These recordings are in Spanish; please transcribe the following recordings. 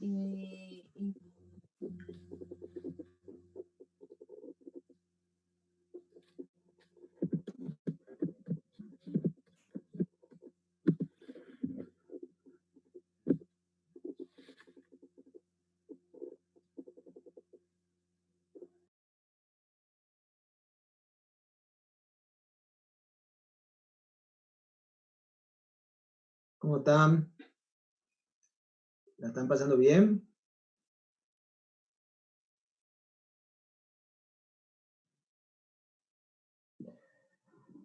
y ¿Cómo están? ¿La están pasando bien?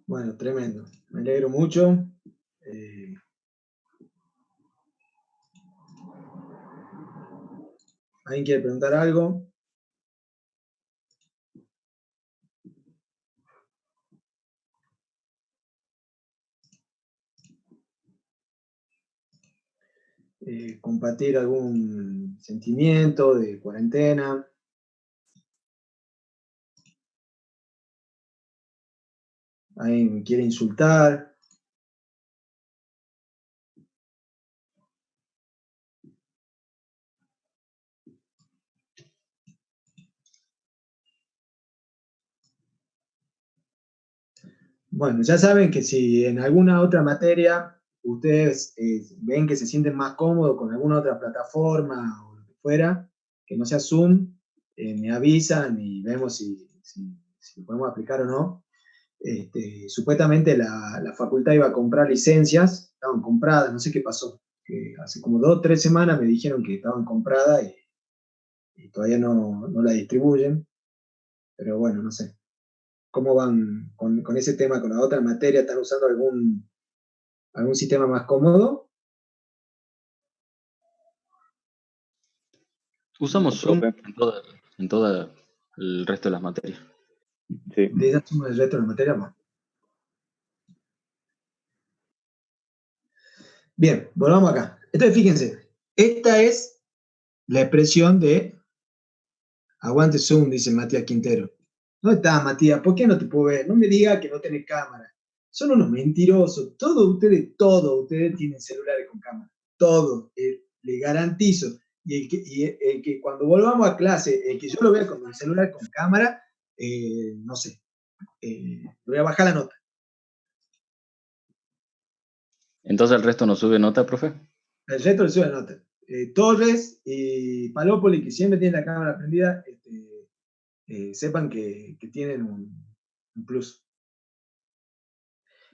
Bueno, tremendo. Me alegro mucho. ¿Alguien quiere preguntar algo? ¿Compartir algún sentimiento de cuarentena? ¿Alguien quiere insultar? Bueno, ya saben que si en alguna otra materia ustedes ven que se sienten más cómodos con alguna otra plataforma o lo que fuera, que no sea Zoom, me avisan y vemos si lo podemos aplicar o no. Supuestamente la facultad iba a comprar licencias, estaban compradas, no sé qué pasó, que hace como 2 o 3 semanas me dijeron que estaban compradas y todavía no la distribuyen, pero bueno, no sé. ¿Cómo van con ese tema, con la otra materia? ¿Están usando algún sistema más cómodo? Usamos Zoom profe. en todo el resto de las materias. Sí. ¿De esa suma del resto de las materias? Bueno. Bien, volvamos acá. Entonces, fíjense, esta es la expresión de aguante Zoom, dice Matías Quintero. ¿Dónde está, Matías? ¿Por qué no te puedo ver? No me digas que no tenés cámara. Son unos mentirosos. Todos ustedes tienen celulares con cámara. Todos. Les garantizo. Y el que cuando volvamos a clase, el que yo lo vea con el celular con cámara, no sé, le voy a bajar la nota. Entonces el resto no sube nota, profe. El resto le sube la nota. Torres y Palópoli, que siempre tienen la cámara prendida, sepan que tienen un plus.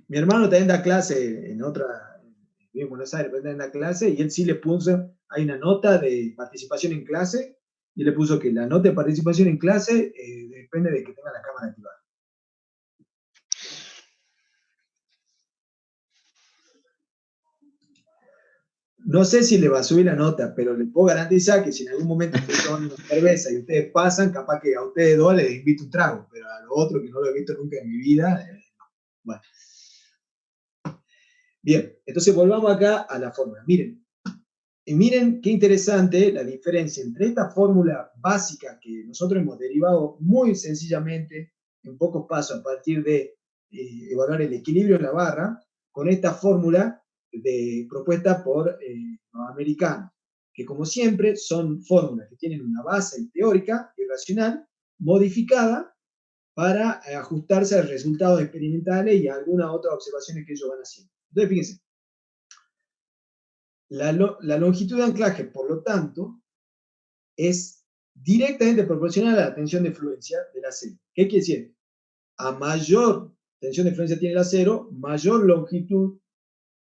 Mi hermano también da clase vive en Buenos Aires, pero también da clase, y él sí le puso, hay una nota de participación en clase, y le puso que la nota de participación en clase depende de que tenga la cámara activada. No sé si le va a subir la nota, pero le puedo garantizar que si en algún momento estoy tomando una cerveza y ustedes pasan, capaz que a ustedes dos les invito un trago, pero a los otros que no lo he visto nunca en mi vida, no. Bueno. Bien, entonces volvamos acá a la fórmula. Miren, y miren qué interesante la diferencia entre esta fórmula básica que nosotros hemos derivado muy sencillamente en pocos pasos a partir de evaluar el equilibrio en la barra, con esta fórmula propuesta por los americanos, que como siempre son fórmulas que tienen una base teórica y racional modificada para ajustarse a resultados experimentales y a algunas otras observaciones que ellos van haciendo. Entonces, fíjense, la longitud de anclaje, por lo tanto, es directamente proporcional a la tensión de fluencia del acero. ¿Qué quiere decir? A mayor tensión de fluencia tiene el acero, mayor longitud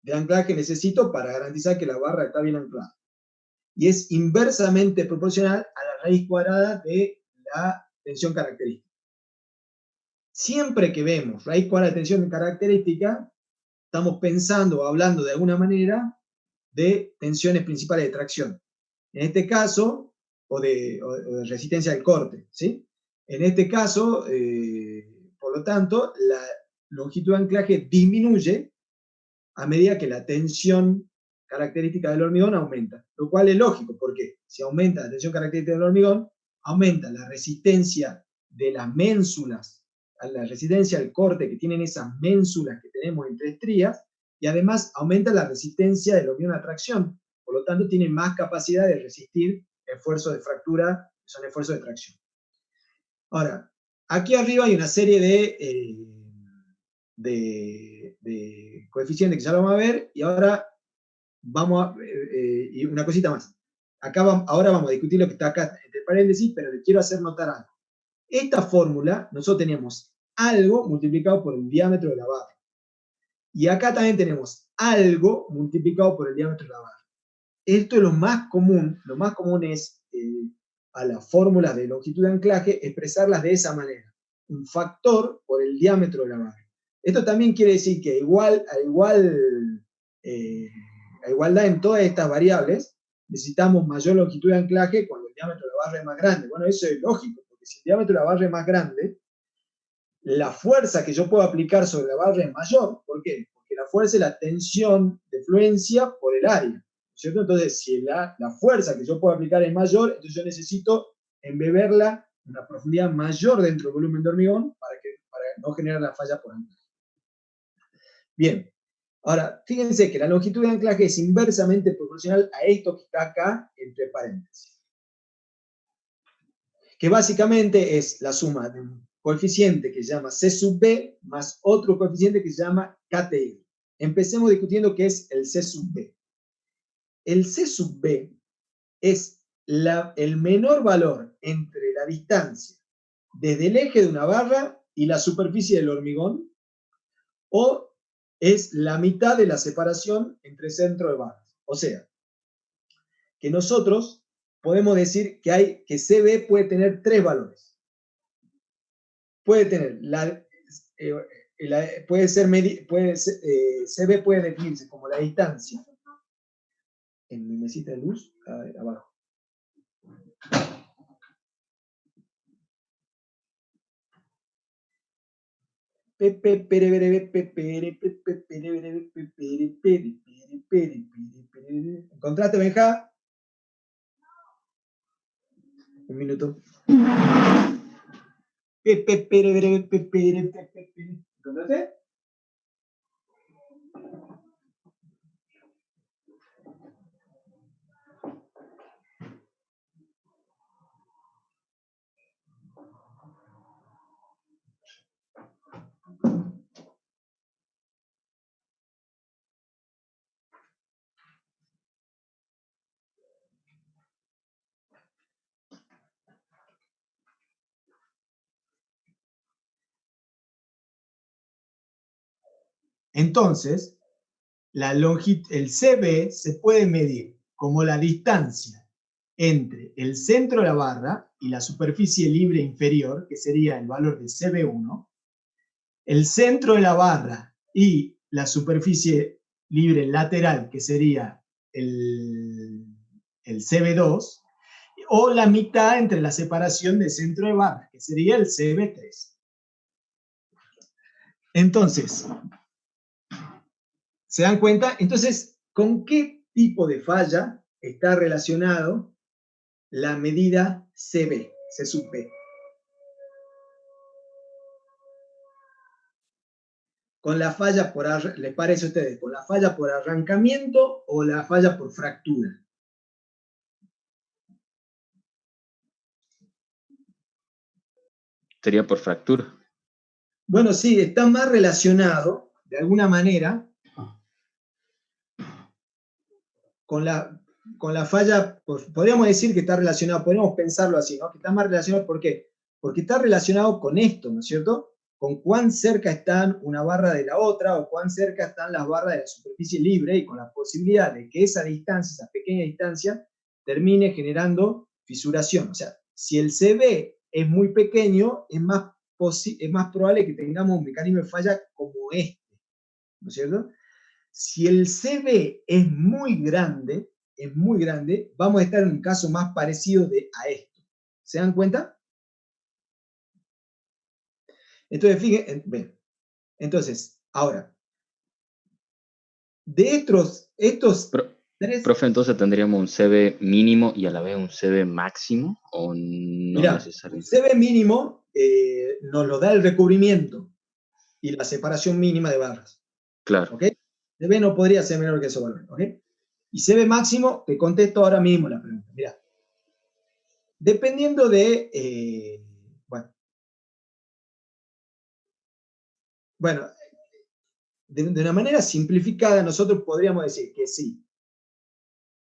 de anclaje necesito para garantizar que la barra está bien anclada. Y es inversamente proporcional a la raíz cuadrada de la tensión característica. Siempre que vemos raíz cuadrada de tensión característica, estamos pensando o hablando de alguna manera de tensiones principales de tracción. En este caso, o de resistencia al corte, ¿sí? En este caso, por lo tanto, la longitud de anclaje disminuye a medida que la tensión característica del hormigón aumenta, lo cual es lógico, porque si aumenta la tensión característica del hormigón, aumenta la resistencia de las ménsulas, la resistencia al corte que tienen esas ménsulas que tenemos entre estrías, y además aumenta la resistencia del hormigón a tracción. Por lo tanto tiene más capacidad de resistir esfuerzos de fractura, que son esfuerzos de tracción. Ahora, aquí arriba hay una serie de coeficientes que ya lo vamos a ver, y ahora y una cosita más. Ahora vamos a discutir lo que está acá entre paréntesis, pero le quiero hacer notar algo. Esta fórmula, nosotros teníamos algo multiplicado por el diámetro de la barra. Y acá también tenemos algo multiplicado por el diámetro de la barra. Esto es lo más común es a las fórmulas de longitud de anclaje expresarlas de esa manera. Un factor por el diámetro de la barra. Esto también quiere decir que a igualdad en todas estas variables, necesitamos mayor longitud de anclaje cuando el diámetro de la barra es más grande. Bueno, eso es lógico, porque si el diámetro de la barra es más grande, la fuerza que yo puedo aplicar sobre la barra es mayor. ¿Por qué? Porque la fuerza es la tensión de fluencia por el área, ¿cierto? Entonces, si la fuerza que yo puedo aplicar es mayor, entonces yo necesito embeberla en una profundidad mayor dentro del volumen de hormigón para no generar la falla por anclaje. Bien, ahora, fíjense que la longitud de anclaje es inversamente proporcional a esto que está acá entre paréntesis, que básicamente es la suma de un coeficiente que se llama C sub B más otro coeficiente que se llama KTI. Empecemos discutiendo qué es el C sub B. El C sub B es el menor valor entre la distancia desde el eje de una barra y la superficie del hormigón, o es la mitad de la separación entre centro de barras. O sea, que nosotros podemos decir que CB puede tener tres valores. Puede tener CB puede definirse como la distancia en mi mesita de luz, abajo. ¿Encontraste, Benja? Un minuto. ¿Encontraste? Entonces, el CB se puede medir como la distancia entre el centro de la barra y la superficie libre inferior, que sería el valor de CB1, el centro de la barra y la superficie libre lateral, que sería el CB2, o la mitad entre la separación de centro de barra, que sería el CB3. Entonces, ¿se dan cuenta? Entonces, ¿con qué tipo de falla está relacionado la medida CB, C sub B? Con la falla ¿les parece a ustedes? ¿Con la falla por arrancamiento o la falla por fractura? Sería por fractura. Bueno, sí, está más relacionado, de alguna manera, con la falla, podríamos decir que está relacionado, podríamos pensarlo así, ¿no? Que está más relacionado, ¿por qué? Porque está relacionado con esto, ¿no es cierto? Con cuán cerca están una barra de la otra, o cuán cerca están las barras de la superficie libre, y con la posibilidad de que esa distancia, esa pequeña distancia, termine generando fisuración. O sea, si el CB es muy pequeño, es más probable que tengamos un mecanismo de falla como este, ¿no es cierto? Si el CB es muy grande, vamos a estar en un caso más parecido a esto. ¿Se dan cuenta? Entonces, fíjense, entonces, ahora, de estos tres... Profe, entonces tendríamos un CB mínimo y a la vez un CB máximo, ¿o no necesariamente? El CB mínimo nos lo da el recubrimiento y la separación mínima de barras. Claro. ¿Ok? CB no podría ser menor que ese valor. ¿Ok? Y CB máximo, te contesto ahora mismo la pregunta. Mirá, dependiendo de, bueno, de una manera simplificada, nosotros podríamos decir que sí,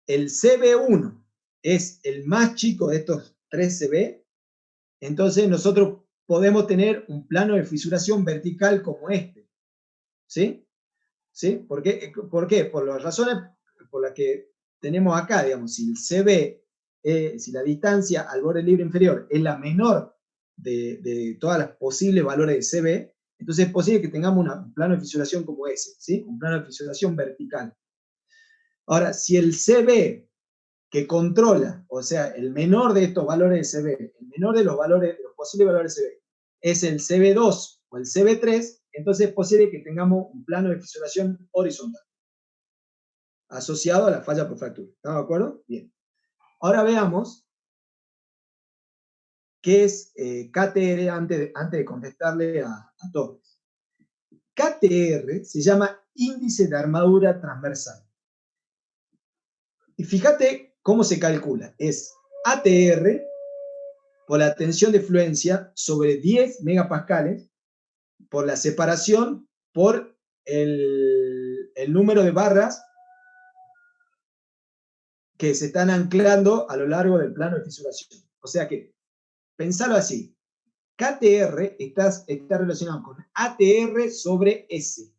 el CB1 es el más chico de estos 3 CB, entonces nosotros podemos tener un plano de fisuración vertical como este. ¿Sí? ¿Sí? ¿Por qué? Por las razones por las que tenemos acá, digamos, si el CB, si la distancia al borde libre inferior es la menor de todas las posibles valores de CB, entonces es posible que tengamos un plano de fisuración como ese, ¿sí? Un plano de fisuración vertical. Ahora, si el CB que controla, o sea, el menor de estos valores de CB, el menor de los valores, de los posibles valores de CB, es el CB2 o el CB3, entonces es posible que tengamos un plano de fisuración horizontal asociado a la falla por fractura. ¿Estamos de acuerdo? Bien. Ahora veamos qué es KTR antes de contestarle a Torres. KTR se llama índice de armadura transversal. Y fíjate cómo se calcula. Es ATR por la tensión de fluencia sobre 10 megapascales por la separación por el número de barras que se están anclando a lo largo del plano de fisuración. O sea que, pensalo así, KTR está relacionado con ATR sobre S.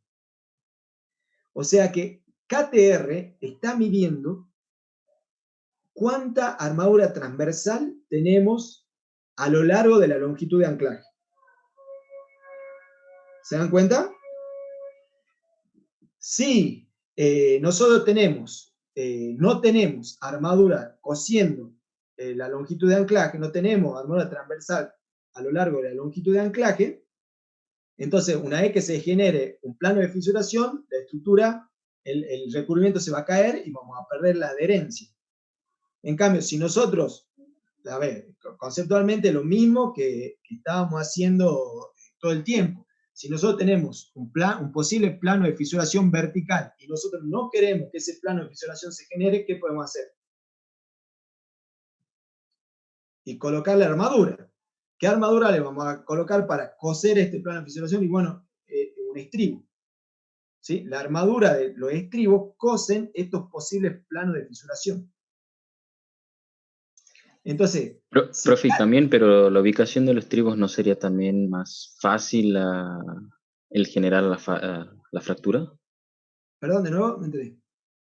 O sea que KTR está midiendo cuánta armadura transversal tenemos a lo largo de la longitud de anclaje. ¿Se dan cuenta? Si nosotros no tenemos armadura cosiendo la longitud de anclaje, no tenemos armadura transversal a lo largo de la longitud de anclaje, entonces una vez que se genere un plano de fisuración, la estructura, el recubrimiento se va a caer y vamos a perder la adherencia. En cambio, si nosotros, a ver, conceptualmente lo mismo que estábamos haciendo todo el tiempo, si nosotros tenemos un posible plano de fisuración vertical y nosotros no queremos que ese plano de fisuración se genere, ¿qué podemos hacer? Y colocar la armadura. ¿Qué armadura le vamos a colocar para coser este plano de fisuración? Y bueno, un estribo. ¿Sí? La armadura de los estribos cosen estos posibles planos de fisuración. Entonces... Profe, también, pero la ubicación de los estribos ¿no sería también más fácil el generar la fractura? Perdón, de nuevo, me entendí.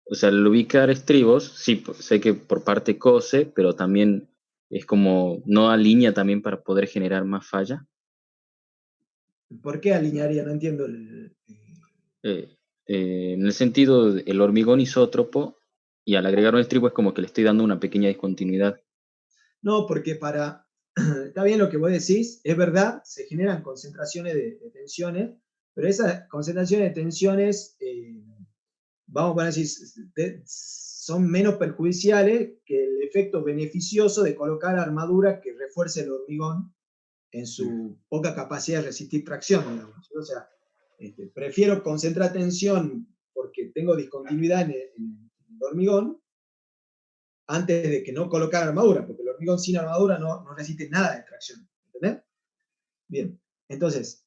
O sea, el ubicar estribos, sí, sé que por parte cose, pero también es como, ¿no alinea también para poder generar más falla? ¿Por qué alinearía? No entiendo en el sentido del hormigón isótropo, y al agregar un estribo es como que le estoy dando una pequeña discontinuidad. No, porque está bien lo que vos decís, es verdad, se generan concentraciones de tensiones, pero esas concentraciones de tensiones, vamos a decir, son menos perjudiciales que el efecto beneficioso de colocar armadura que refuerce el hormigón en su poca capacidad de resistir tracción, digamos. O sea, prefiero concentrar tensión porque tengo discontinuidad en el hormigón antes de que no colocar armadura, porque el hormigón sin armadura no resiste nada de tracción. ¿Entendés? Bien, entonces,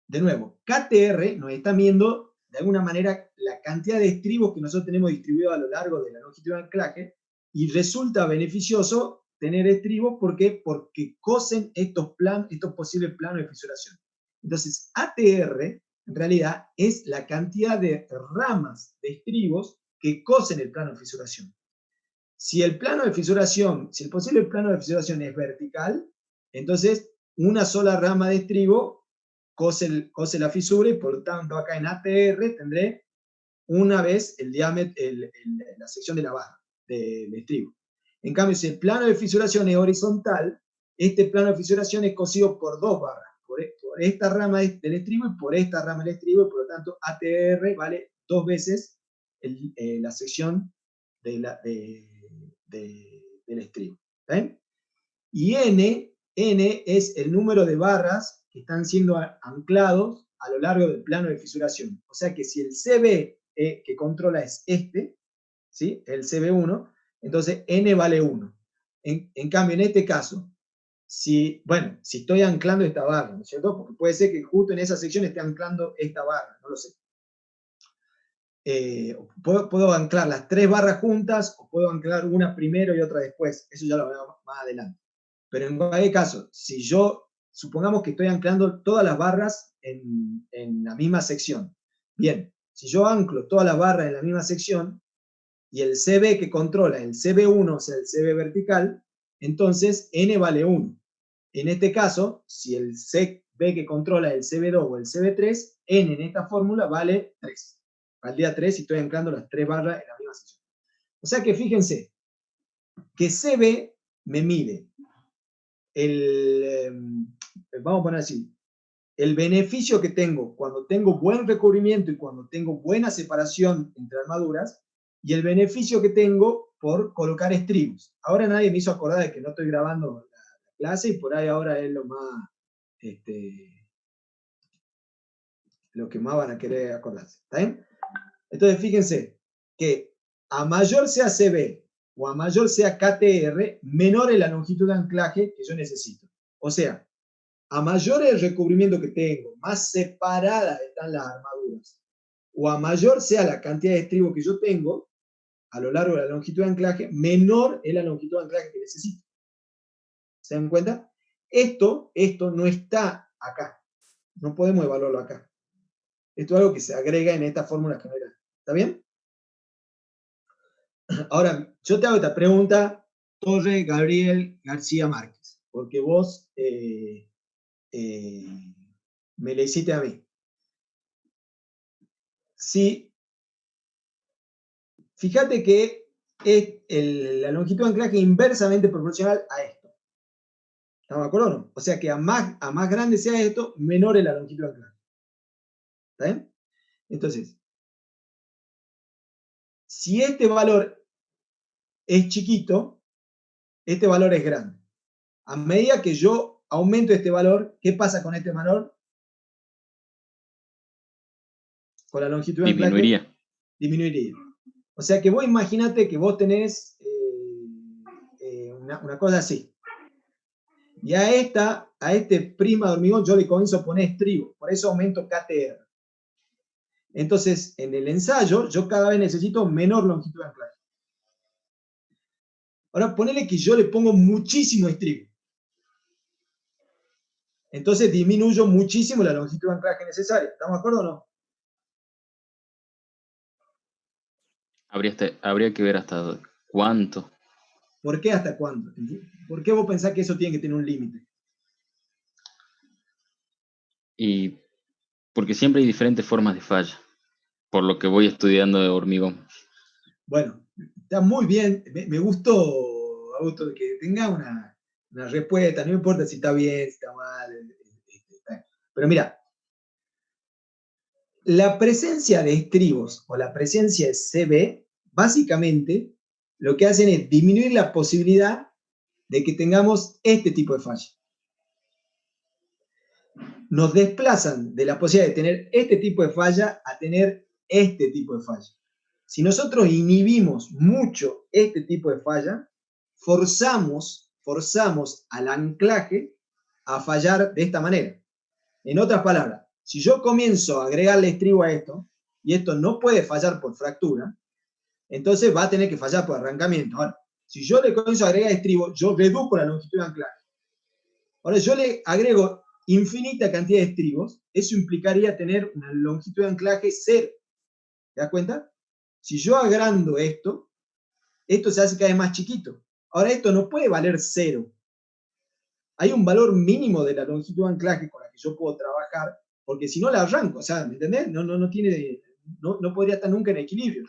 de nuevo, KTR nos está viendo de alguna manera la cantidad de estribos que nosotros tenemos distribuidos a lo largo de la longitud de anclaje y resulta beneficioso tener estribos porque cosen estos posibles planos de fisuración. Entonces, ATR en realidad es la cantidad de ramas de estribos que cosen el plano de fisuración. Si el posible plano de fisuración es vertical, entonces una sola rama de estribo cose la fisura y por lo tanto acá en ATR tendré una vez el diámetro, la sección de la barra del estribo. En cambio, si el plano de fisuración es horizontal, este plano de fisuración es cosido por dos barras, por esta rama del estribo y por esta rama del estribo, y por lo tanto ATR vale dos veces la sección del estribo. ¿Ven? Y N es el número de barras que están siendo anclados a lo largo del plano de fisuración. O sea que si el CB que controla es este, ¿sí? El CB1, entonces n vale 1. En cambio, en este caso, si estoy anclando esta barra, ¿no es cierto? Porque puede ser que justo en esa sección esté anclando esta barra, no lo sé. Puedo anclar las 3 barras juntas, o puedo anclar una primero y otra después. Eso ya lo vemos más adelante. Pero en cualquier caso, si yo, supongamos que estoy anclando todas las barras en la misma sección. Bien, si yo anclo todas las barras en la misma sección, y el CB que controla el CB1, o sea, el CB vertical, entonces n vale 1. En este caso, si el CB que controla el CB2 o el CB3, n en esta fórmula vale 3. Valdría 3 si estoy anclando las 3 barras en la misma sección. O sea que fíjense que CB me mide vamos a poner así, el beneficio que tengo cuando tengo buen recubrimiento y cuando tengo buena separación entre armaduras, y el beneficio que tengo por colocar estribos. Ahora nadie me hizo acordar de que no estoy grabando la clase, y por ahí ahora es lo que más van a querer acordarse. ¿Está bien? Entonces fíjense que a mayor sea CB o a mayor sea KTR, menor es la longitud de anclaje que yo necesito. O sea, a mayor el recubrimiento que tengo, más separadas están las armaduras, o a mayor sea la cantidad de estribos que yo tengo a lo largo de la longitud de anclaje, menor es la longitud de anclaje que necesito. ¿Se dan cuenta? Esto no está acá. No podemos evaluarlo acá. Esto es algo que se agrega en esta fórmula general. ¿Está bien? Ahora, yo te hago esta pregunta, Torre Gabriel García Márquez, porque vos me la hiciste a mí. Sí, fíjate que es la longitud de anclaje inversamente proporcional a esto. ¿Estamos de acuerdo o no? O sea que a más grande sea esto, menor es la longitud de anclaje. ¿Está bien? Entonces, si este valor es chiquito, este valor es grande. A medida que yo aumento este valor, ¿qué pasa con este valor? Con la longitud de anclaje. Disminuiría. O sea que vos imaginate que vos tenés una cosa así. Y a este prima de hormigón yo le comienzo a poner estribo. Por eso aumento KTR. Entonces, en el ensayo, yo cada vez necesito menor longitud de anclaje. Ahora, ponele que yo le pongo muchísimo estribo. Entonces disminuyo muchísimo la longitud de anclaje necesaria. ¿Estamos de acuerdo o no? Habría que ver hasta cuánto. ¿Por qué hasta cuánto? ¿Por qué vos pensás que eso tiene que tener un límite? Y porque siempre hay diferentes formas de falla, por lo que voy estudiando de hormigón. Bueno, está muy bien. Me gustó, Augusto, que tenga una respuesta. No importa si está bien, si está mal. Pero mira, la presencia de estribos o la presencia de CB, básicamente, lo que hacen es disminuir la posibilidad de que tengamos este tipo de falla. Nos desplazan de la posibilidad de tener este tipo de falla a tener este tipo de falla. Si nosotros inhibimos mucho este tipo de falla, forzamos al anclaje a fallar de esta manera. En otras palabras, si yo comienzo a agregarle estribo a esto, y esto no puede fallar por fractura, entonces va a tener que fallar por arrancamiento. Ahora, si yo le comienzo a agregar estribo, yo reduzco la longitud de anclaje. Ahora, yo le agrego infinita cantidad de estribos, eso implicaría tener una longitud de anclaje cero. ¿Te das cuenta? Si yo agrando esto se hace cada vez más chiquito. Ahora, esto no puede valer cero. Hay un valor mínimo de la longitud de anclaje con la que yo puedo trabajar, porque si no la arranco, o sea, ¿me entendés? No podría estar nunca en equilibrio.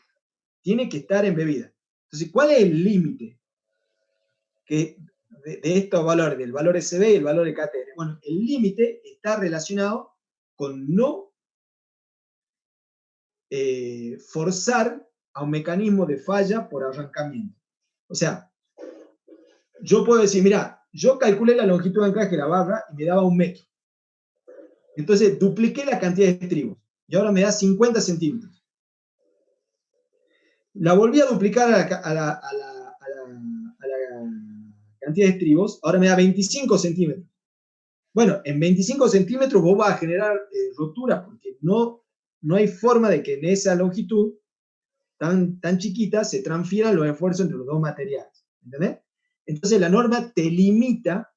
Tiene que estar embebida. Entonces, ¿cuál es el límite de estos valores, del valor SB y el valor de KTR? Bueno, el límite está relacionado con no forzar a un mecanismo de falla por arrancamiento. O sea, yo puedo decir, mira, yo calculé la longitud de anclaje de la barra y me daba 1 metro. Entonces, dupliqué la cantidad de estribos y ahora me da 50 centímetros. La volví a duplicar a la cantidad de estribos, ahora me da 25 centímetros. Bueno, en 25 centímetros vos vas a generar rotura, porque no hay forma de que en esa longitud tan chiquita se transfieran los esfuerzos entre los dos materiales. ¿Entendés? Entonces la norma te limita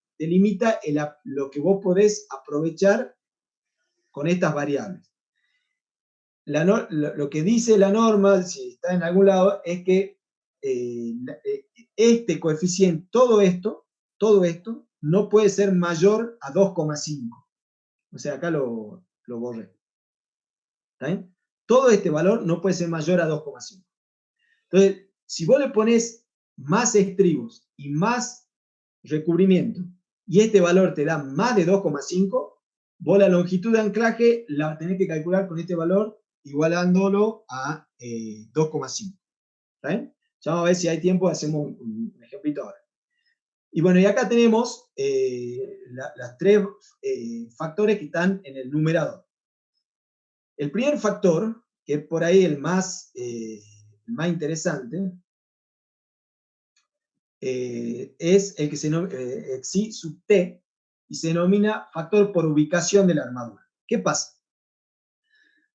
lo que vos podés aprovechar con estas variables. Lo que dice la norma, si está en algún lado, es que este coeficiente, todo esto, no puede ser mayor a 2,5. O sea, acá lo borré. ¿Está bien? Todo este valor no puede ser mayor a 2,5. Entonces, si vos le pones más estribos y más recubrimiento, y este valor te da más de 2,5, vos la longitud de anclaje la tenés que calcular con este valor igualándolo a 2,5. ¿Está bien? Ya vamos a ver si hay tiempo, hacemos un ejemplito ahora. Y bueno, y acá tenemos las tres factores que están en el numerador. El primer factor, que es por ahí el más interesante, es el que se denomina Xi sub T, y se denomina factor por ubicación de la armadura. ¿Qué pasa?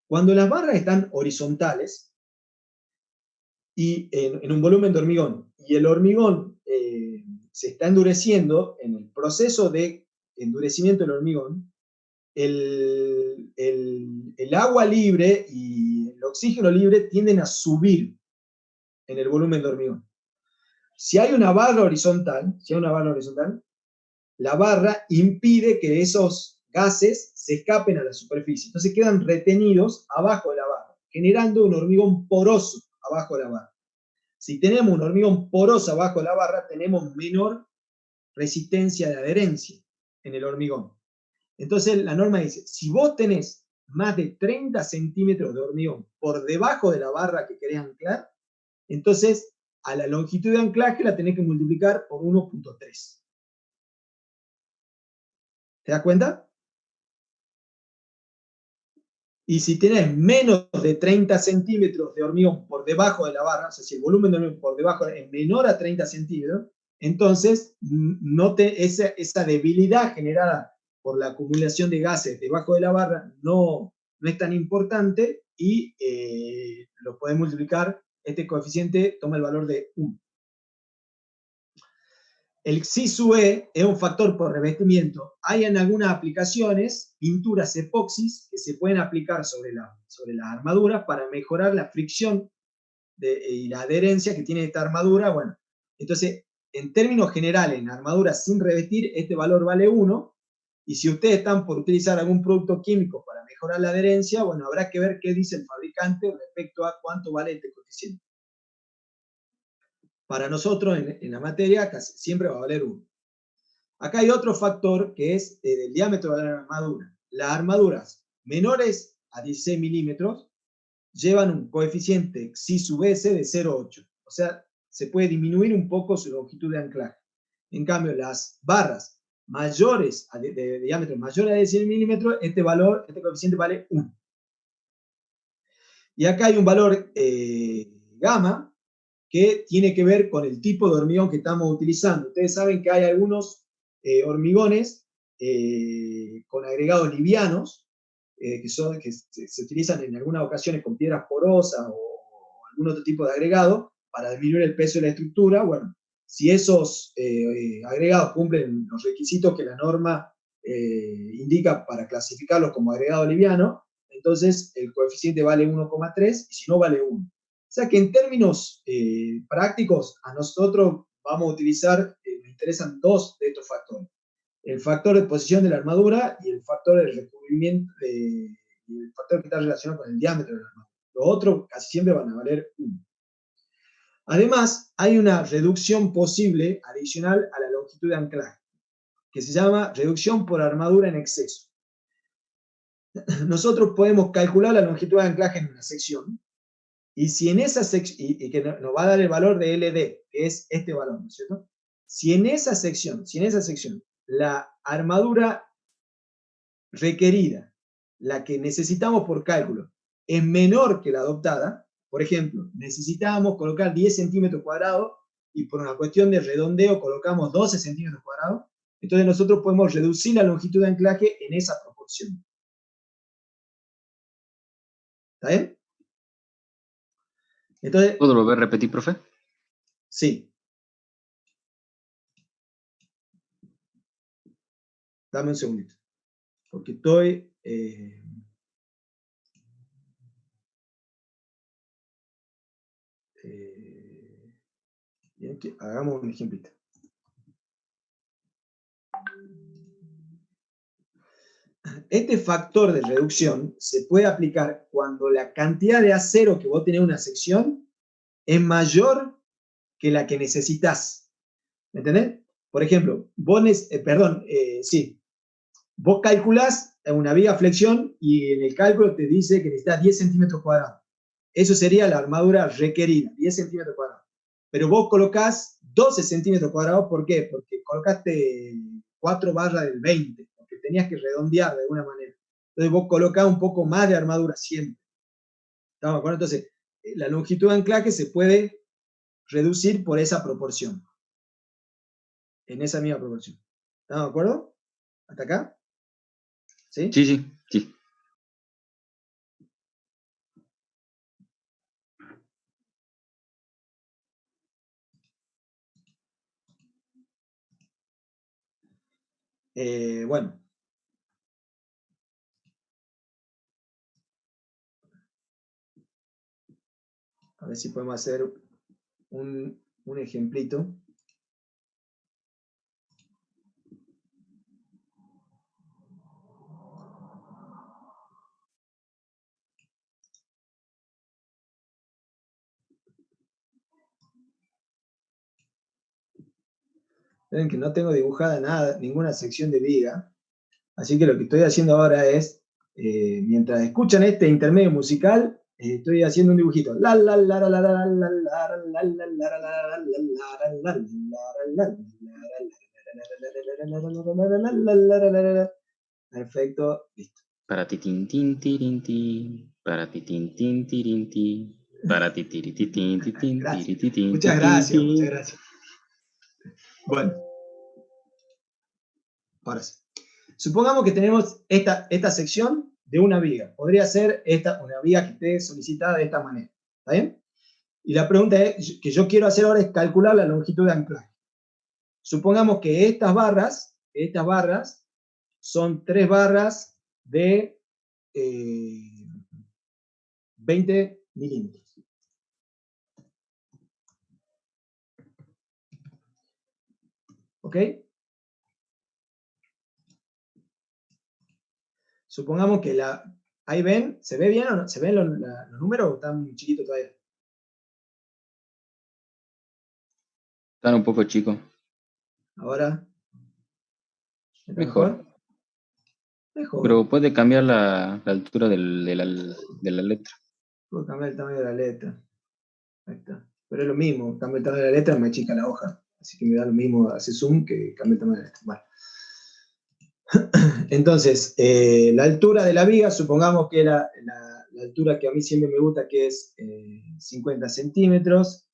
Cuando las barras están horizontales y en un volumen de hormigón, y el hormigón se está endureciendo, en el proceso de endurecimiento del hormigón, el agua libre y el oxígeno libre tienden a subir en el volumen de hormigón. Si hay una barra horizontal, la barra impide que esos gases se escapen a la superficie. Entonces quedan retenidos abajo de la barra, generando un hormigón poroso abajo de la barra. Si tenemos un hormigón poroso abajo de la barra, tenemos menor resistencia de adherencia en el hormigón. Entonces la norma dice, si vos tenés más de 30 centímetros de hormigón por debajo de la barra que querés anclar, entonces a la longitud de anclaje la tenés que multiplicar por 1,3. ¿Te das cuenta? Y si tenés menos de 30 centímetros de hormigón por debajo de la barra, o sea, si el volumen de hormigón por debajo es menor a 30 centímetros, entonces esa debilidad generada por la acumulación de gases debajo de la barra no es tan importante y lo podés multiplicar. Este coeficiente toma el valor de 1. El Xi sub E es un factor por revestimiento. Hay en algunas aplicaciones pinturas epoxis que se pueden aplicar sobre las armaduras para mejorar la fricción y la adherencia que tiene esta armadura. Bueno, entonces, en términos generales, en armaduras sin revestir, este valor vale 1. Y si ustedes están por utilizar algún producto químico para mejorar la adherencia, bueno, habrá que ver qué dice el fabricante respecto a cuánto vale este coeficiente. Para nosotros, en la materia, casi siempre va a valer 1. Acá hay otro factor que es el diámetro de la armadura. Las armaduras menores a 16 milímetros llevan un coeficiente Xi sub S de 0,8. O sea, se puede disminuir un poco su longitud de anclaje. En cambio, las barras mayores de diámetro mayor a 16 milímetros, este coeficiente vale 1. Y acá hay un valor gamma que tiene que ver con el tipo de hormigón que estamos utilizando. Ustedes saben que hay algunos hormigones con agregados livianos que se utilizan en algunas ocasiones con piedras porosas o algún otro tipo de agregado para disminuir el peso de la estructura. Bueno, si esos agregados cumplen los requisitos que la norma indica para clasificarlos como agregado liviano, entonces el coeficiente vale 1,3 y si no vale 1. O sea que en términos prácticos, a nosotros vamos a utilizar, me interesan dos de estos factores. El factor de posición de la armadura y el factor de recubrimiento, y el factor que está relacionado con el diámetro de la armadura. Los otros casi siempre van a valer 1. Además, hay una reducción posible adicional a la longitud de anclaje, que se llama reducción por armadura en exceso. Nosotros podemos calcular la longitud de anclaje en una sección, y si en esa sección, y que nos va a dar el valor de LD, que es este valor, ¿no es cierto? Si en esa sección, la armadura requerida, la que necesitamos por cálculo, es menor que la adoptada, por ejemplo, necesitábamos colocar 10 centímetros cuadrados y por una cuestión de redondeo colocamos 12 centímetros cuadrados, entonces nosotros podemos reducir la longitud de anclaje en esa proporción. ¿Está bien? Entonces, ¿Puedo volver a repetir, profe? sí. Dame un segundito. Porque estoy... bien, hagamos un ejemplito. Este factor de reducción se puede aplicar cuando la cantidad de acero que vos tenés en una sección es mayor que la que necesitas. ¿Me entendés? Por ejemplo, vos calculás una viga flexión y en el cálculo te dice que necesitas 10 centímetros cuadrados. Eso sería la armadura requerida, 10 centímetros cuadrados. Pero vos colocás 12 centímetros cuadrados, ¿por qué? Porque colocaste 4 barras del 20, porque tenías que redondear de alguna manera. Entonces vos colocás un poco más de armadura siempre. ¿Estamos de acuerdo? Entonces, la longitud de anclaje se puede reducir por esa proporción. En esa misma proporción. ¿Estamos de acuerdo? ¿Hasta acá? ¿Sí? Sí, sí, sí. Bueno. A ver si podemos hacer un ejemplito. Ven que no tengo dibujada nada, ninguna sección de viga. Así que lo que estoy haciendo ahora es, mientras escuchan este intermedio musical, estoy haciendo un dibujito. Perfecto, listo. Para ti tin tin tirin tin, para ti tin tin tirin tin, para ti tiri ti tin ti tin tiri ti tin. Muchas gracias, muchas gracias. Bueno, ahora sí. Supongamos que tenemos esta sección de una viga. Podría ser una viga que esté solicitada de esta manera. ¿Está bien? Y la pregunta que yo quiero hacer ahora es calcular la longitud de anclaje. Supongamos que estas barras son 3 barras de 20 milímetros. ¿Ok? Supongamos que ahí ven, ¿se ve bien o no? ¿Se ven los números o están muy chiquitos todavía? Están un poco chicos. Ahora. ¿Está Mejor. Mejor. Pero puede cambiar la altura de la letra. Puedo cambiar el tamaño de la letra. Ahí está. Pero es lo mismo, cambio el tamaño de la letra, me achica la hoja. Así que me da lo mismo hacer zoom que cambie el tamaño de la letra. Bueno. Entonces, la altura de la viga, supongamos que la altura que a mí siempre me gusta, que es 50 centímetros.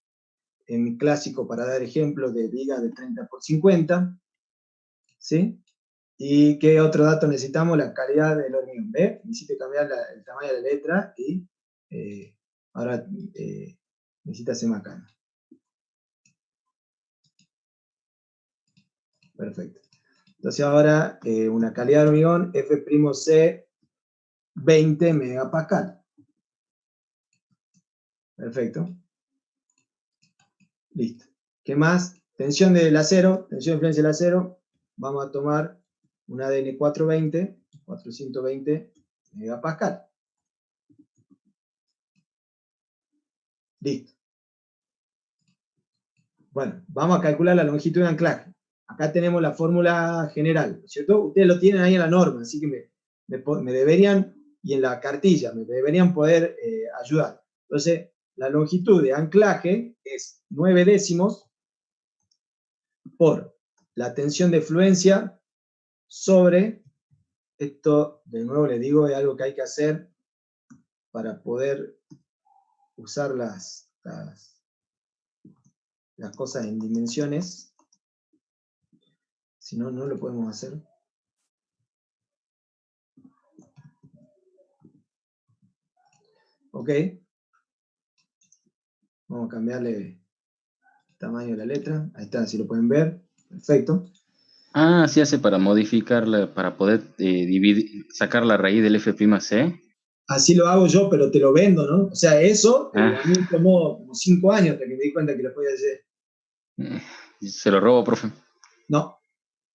En mi clásico, para dar ejemplo, de viga de 30 por 50. ¿Sí? ¿Y qué otro dato necesitamos? La calidad del hormigón. ¿Ve? Necesito cambiar el tamaño de la letra y ahora necesita ser macana. Perfecto. Entonces ahora una calidad de hormigón F'C 20 megapascal. Perfecto. Listo. ¿Qué más? Tensión del acero, tensión de influencia del acero. Vamos a tomar un ADN 420 megapascal. Listo. Bueno, vamos a calcular la longitud de anclaje. Acá tenemos la fórmula general, ¿cierto? Ustedes lo tienen ahí en la norma, así que me deberían, y en la cartilla, me deberían poder ayudar. Entonces, la longitud de anclaje es 9 décimos por la tensión de fluencia sobre, esto de nuevo les digo, es algo que hay que hacer para poder usar las cosas en dimensiones. Si no, no lo podemos hacer. Ok. Vamos a cambiarle el tamaño de la letra. Ahí está, si lo pueden ver. Perfecto. Ah, sí hace para modificarla, para poder sacar la raíz del F'C. Así lo hago yo, pero te lo vendo, ¿no? O sea, eso a mí tomó como 5 años hasta que me di cuenta que lo podía hacer. Se lo robo, profe. No,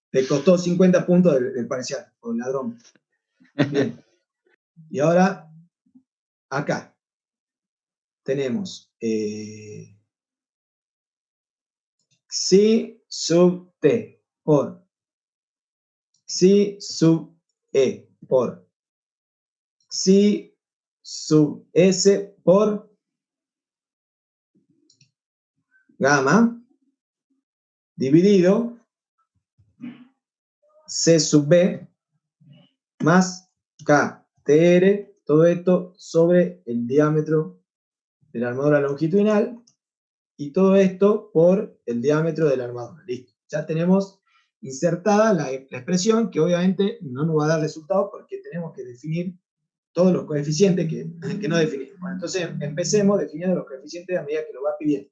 te costó 50 puntos del parcial, por ladrón. Bien. Y ahora, acá, tenemos Xi sub T por Xi sub E por Xi sub S por gamma dividido C sub B más K TR, todo esto sobre el diámetro de la armadura longitudinal y todo esto por el diámetro de la armadura. Listo. Ya tenemos insertada la expresión que obviamente no nos va a dar resultado porque tenemos que definir todos los coeficientes que no definimos. Bueno, entonces empecemos definiendo los coeficientes a medida que lo va pidiendo.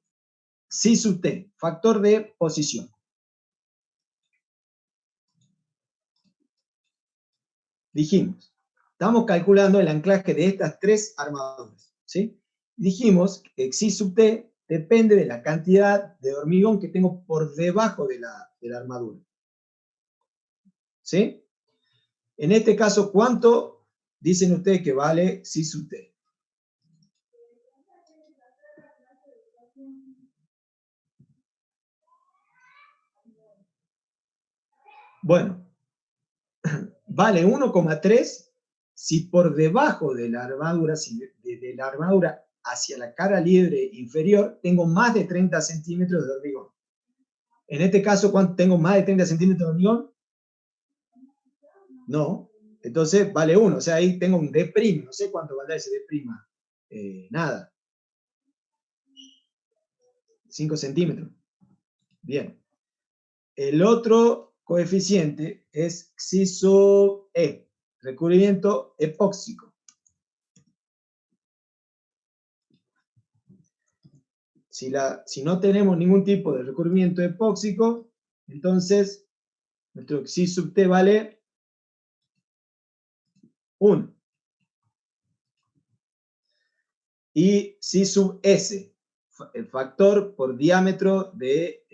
Xi sub T, factor de posición. Dijimos, estamos calculando el anclaje de estas tres armaduras, ¿sí? Dijimos que Xi sub T depende de la cantidad de hormigón que tengo por debajo de la armadura. ¿Sí? En este caso, ¿cuánto dicen ustedes que vale Xi sub T? Bueno, vale 1,3 si por debajo de la armadura, de la armadura hacia la cara libre inferior, tengo más de 30 centímetros de hormigón. En este caso, ¿cuánto tengo más de 30 centímetros de hormigón? No. Entonces vale 1. O sea, ahí tengo un D'. No sé cuánto vale ese D'. Nada. 5 centímetros. Bien. El otro coeficiente es Xi sub E, recubrimiento epóxico. Si no tenemos ningún tipo de recubrimiento epóxico, entonces nuestro Xi sub T vale 1. Y Xi sub S, el factor por diámetro de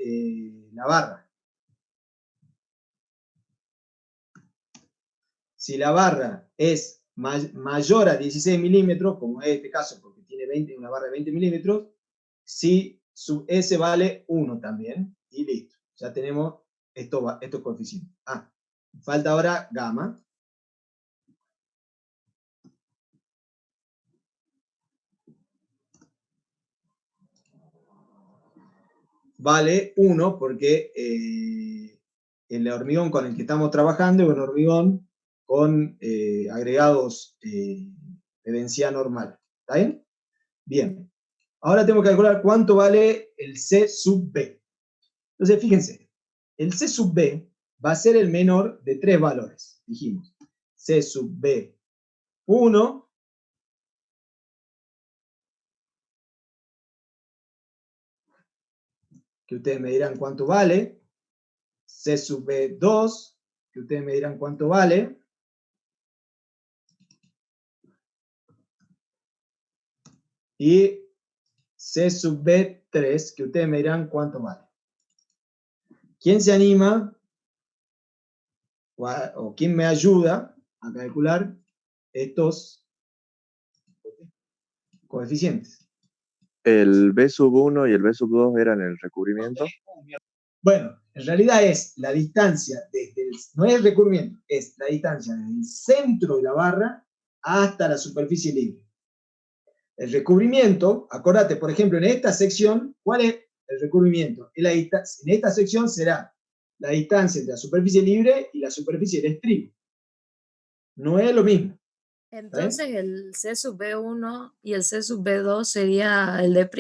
la barra. Si la barra es mayor a 16 milímetros, como es este caso, porque tiene una barra de 20 milímetros, Xi sub S vale 1 también, y listo. Ya tenemos estos coeficientes. Falta ahora gamma. Vale 1 porque el hormigón con el que estamos trabajando es un hormigón con agregados de densidad normal. ¿Está bien? Bien. Ahora tengo que calcular cuánto vale el C sub B. Entonces, fíjense, el C sub B va a ser el menor de 3 valores. Dijimos, C sub B 1, que ustedes me dirán cuánto vale, C sub B 2, que ustedes me dirán cuánto vale, y C sub B 3, que ustedes me dirán cuánto vale. ¿Quién se anima o quién me ayuda a calcular estos coeficientes? El B sub 1 y el B sub 2 eran el recubrimiento. Bueno, en realidad es la distancia no es el recubrimiento, es la distancia desde el centro de la barra hasta la superficie libre. El recubrimiento, acordate, por ejemplo, en esta sección, ¿cuál es el recubrimiento? En esta sección será la distancia entre la superficie libre y la superficie del estribo. No es lo mismo. Entonces el C sub B1 y el C sub B2 sería el D'.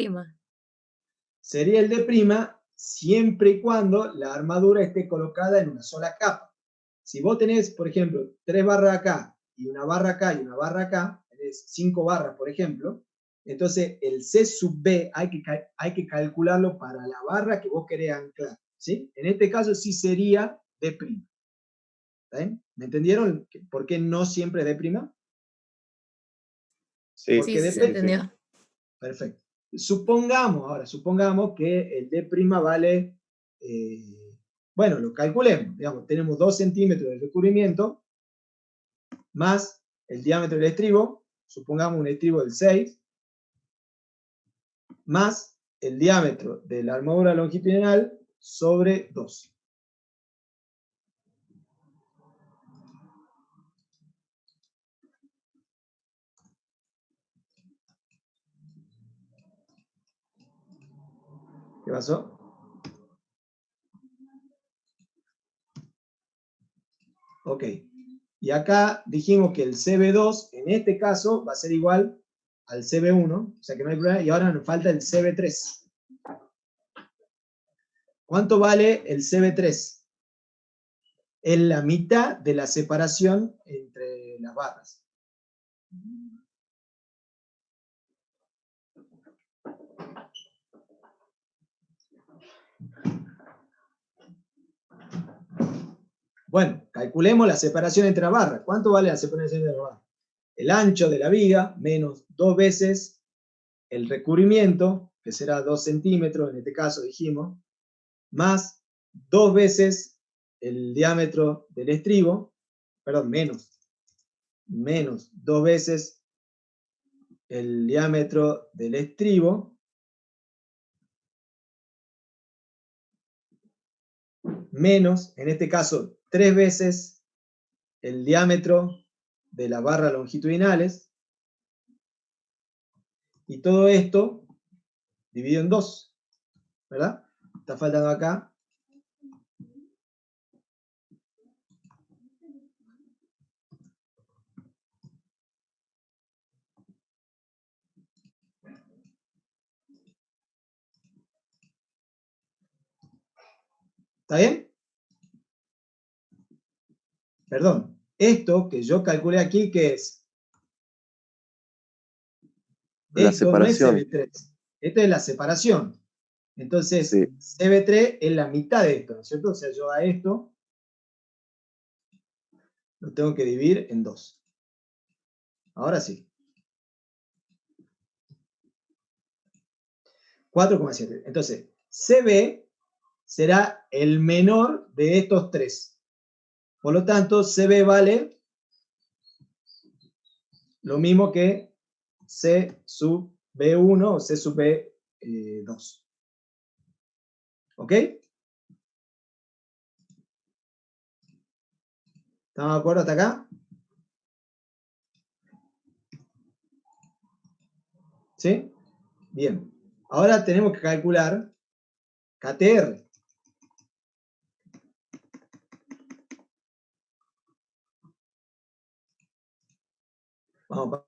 Sería el D' siempre y cuando la armadura esté colocada en una sola capa. Si vos tenés, por ejemplo, 3 barras acá, y una barra acá, y una barra acá, tenés 5 barras, por ejemplo, entonces el C sub B hay que calcularlo para la barra que vos querés anclar, ¿sí? En este caso sí sería D'. ¿Está bien? ¿Me entendieron por qué no siempre D'? Sí, Porque Sí, se depende. entendió. Perfecto. Supongamos que el D' vale, bueno, lo calculemos, digamos, tenemos 2 centímetros de recubrimiento más el diámetro del estribo, supongamos un estribo del 6, más el diámetro de la armadura longitudinal sobre 2. ¿Qué pasó? Ok. Y acá dijimos que el CB2 en este caso va a ser igual al CB1, o sea que no hay problema, y ahora nos falta el CB3. ¿Cuánto vale el CB3? Es la mitad de la separación entre las barras. Bueno, calculemos la separación entre las barras. ¿Cuánto vale la separación entre las barras? El ancho de la viga menos 2 veces el recubrimiento, que será 2 centímetros, en este caso dijimos, más 2 veces el diámetro del estribo, perdón, menos 2 veces el diámetro del estribo, menos, en este caso, 3 veces el diámetro de las barras longitudinales, y todo esto dividido en 2, ¿verdad? Está faltando acá. ¿Está bien? Perdón, esto que yo calculé aquí, ¿qué es? la Esto no es separación. CB3, esto es la separación. Entonces, Sí. CB3 es la mitad de esto, ¿no es cierto? O sea, yo a esto lo tengo que dividir en 2. Ahora sí. 4,7. Entonces, CB será el menor de estos 3. Por lo tanto, CB vale lo mismo que C sub B1 o C sub B2. ¿Ok? ¿Estamos de acuerdo hasta acá? ¿Sí? Bien. Ahora tenemos que calcular KTR. Vamos